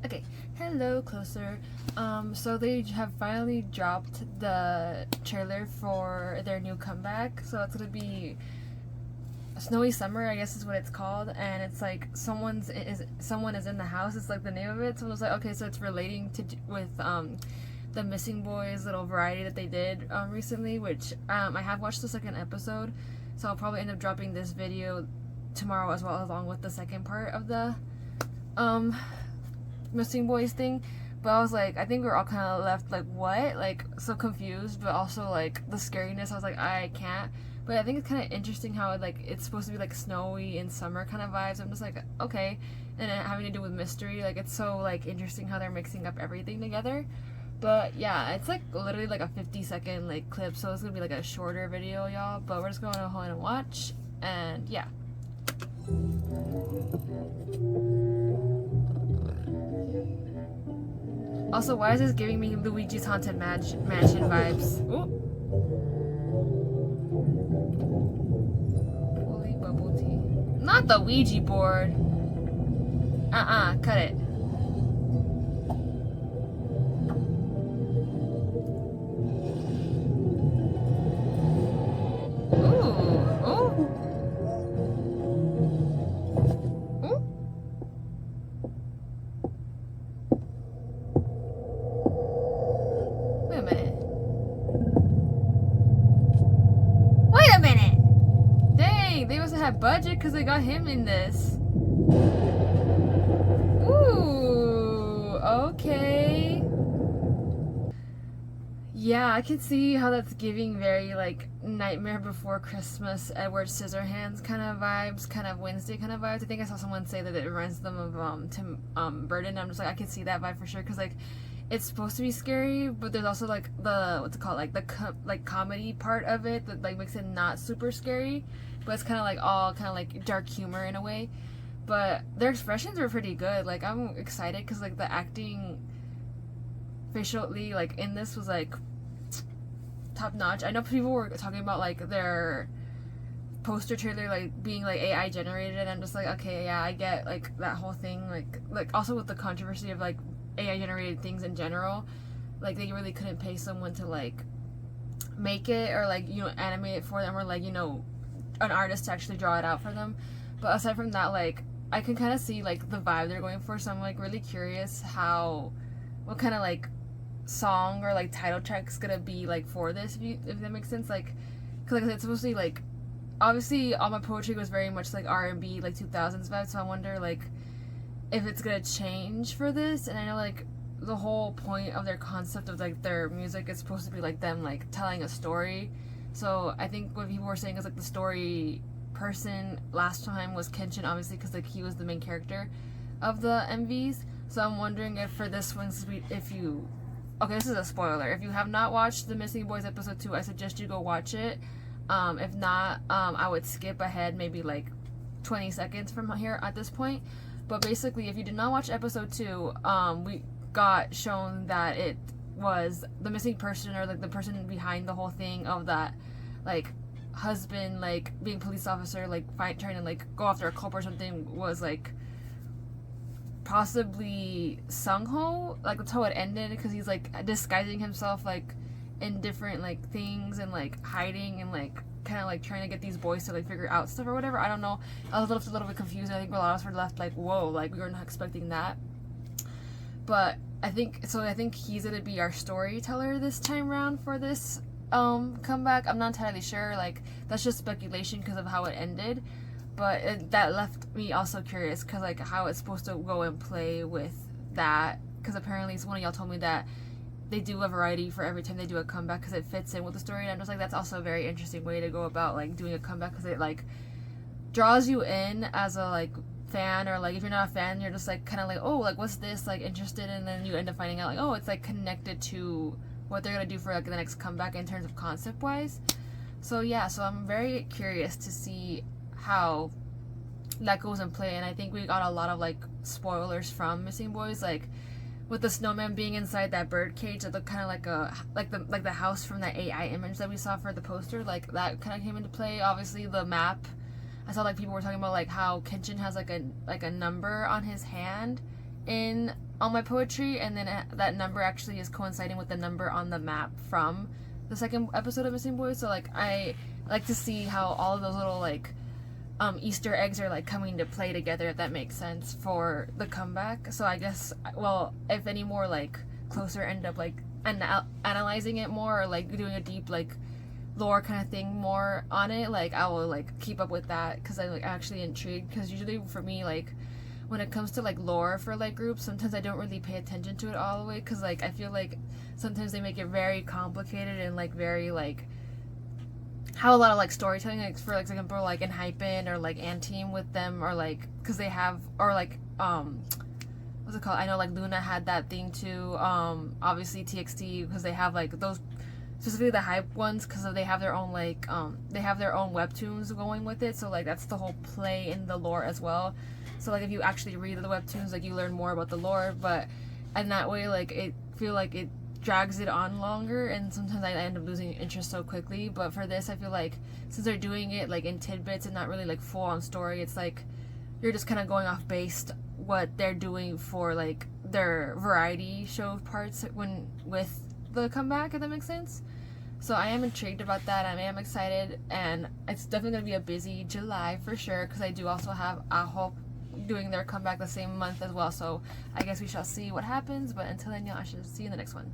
Okay, hello, Closer. So they have finally dropped the trailer for their new comeback. So it's gonna be Snowy Summer, I guess is what it's called, and it's like someone is in the house. It's like the name of it. So it was like, okay, so it's relating to with the Missing Boys little variety that they did recently, which I have watched the second episode. So I'll probably end up dropping this video tomorrow as well, along with the second part of the um Missing Boys thing. But I was like, I think we're all kind of left like, what? Like, so confused, but also like the scariness. I was like, I can't. But I think it's kind of interesting how it's supposed to be like snowy and summer kind of vibes. I'm just like, okay. And then having to do with mystery, like it's so like interesting how they're mixing up everything together. But yeah, it's like literally like a 50-second like clip, so it's gonna be like a shorter video, y'all. But we're just going to go ahead and watch, and yeah. Also, why is this giving me Luigi's Haunted Mansion vibes? Ooh. Holy bubble tea. Not the Ouija board. Cut it. Ooh. Ooh. Ooh. Wait a minute. Wait a minute! Dang, they must have had budget because they got him in this. Ooh, okay. Yeah, I can see how that's giving very like Nightmare Before Christmas, Edward Scissorhands kind of vibes, kind of Wednesday kind of vibes. I think I saw someone say that it reminds them of Tim Burton. I'm just like, I can see that vibe for sure because like it's supposed to be scary, but there's also like the what's it called, like the comedy part of it that like makes it not super scary, but it's kind of like all kind of like dark humor in a way. But their expressions were pretty good. Like I'm excited because like the acting facially like in this was like top notch. I know people were talking about like their poster trailer like being like AI generated, and I'm just like, okay, yeah, I get like that whole thing. Like also with the controversy of like AI generated things in general, like they really couldn't pay someone to like make it or like animate it for them, or like an artist to actually draw it out for them. But aside from that, like I can kind of see like the vibe they're going for, so I'm like really curious what kind of like song or like title track's gonna be like for this, if that makes sense. Like, cause like I said, it's supposed to be like, obviously all my poetry was very much like R&B, like 2000s vibe, so I wonder like if it's gonna change for this. And I know like the whole point of their concept of like their music is supposed to be like them like telling a story. So I think what people were saying is like the story person last time was Kenshin, obviously, because like he was the main character of the MVs. So I'm wondering if for this one, if you, okay, this is a spoiler. If you have not watched The Missing Boys episode 2, I suggest you go watch it. If not, I would skip ahead maybe like 20 seconds from here at this point. But basically, if you did not watch episode 2, we got shown that it was the missing person, or like the person behind the whole thing of that like husband like being police officer, like trying to like go after a cop or something, was like possibly Sung-ho. Like that's how it ended, because he's like disguising himself like in different like things and like hiding and like kind of like trying to get these boys to like figure out stuff or whatever. I don't know. I was left a little bit confused. I think a lot of us were left like, whoa, like we were not expecting that. But I think he's gonna be our storyteller this time around for this comeback. I'm not entirely sure. Like that's just speculation because of how it ended. But that left me also curious because like how it's supposed to go and play with that, because apparently one of y'all told me that they do a variety for every time they do a comeback because it fits in with the story. And I'm just like, that's also a very interesting way to go about like doing a comeback, because it like draws you in as a like fan, or like if you're not a fan, you're just like kind of like, oh, like what's this, like interested, and then you end up finding out like, oh, it's like connected to what they're gonna do for like the next comeback in terms of concept wise. So yeah, so I'm very curious to see how that goes in play. And I think we got a lot of like spoilers from Missing Boys, like with the snowman being inside that bird cage that looked kind of like the house from that AI image that we saw for the poster. Like that kind of came into play. Obviously the map, I saw like people were talking about like how Kenshin has like a number on his hand, in on my poetry, and then that number actually is coinciding with the number on the map from the second episode of Missing Boys. So like I like to see how all of those little like Easter eggs are like coming to play together, if that makes sense, for the comeback. So I guess, well, if any more like closer end up like analyzing it more, or like doing a deep like lore kind of thing more on it, like I will like keep up with that, because I'm like actually intrigued. Because usually for me, like when it comes to like lore for like groups, sometimes I don't really pay attention to it all the way, because like I feel like sometimes they make it very complicated and like very like have a lot of like storytelling, like for like example like in Hypen or like Anteam with them, or like because they have, or like what's it called, I know like Luna had that thing too, obviously TXT, because they have like those, specifically the hype ones, because they have their own like they have their own webtoons going with it, so like that's the whole play in the lore as well. So like if you actually read the webtoons, like you learn more about the lore, but in that way like it feel like it drags it on longer, and sometimes I end up losing interest so quickly. But for this, I feel like since they're doing it like in tidbits and not really like full on story, it's like you're just kind of going off based what they're doing for like their variety show parts when with the comeback, if that makes sense. So I am intrigued about that. I am excited, and it's definitely going to be a busy July for sure, because I do also have Aho doing their comeback the same month as well. So I guess we shall see what happens. But until then, y'all, I should see you in the next one.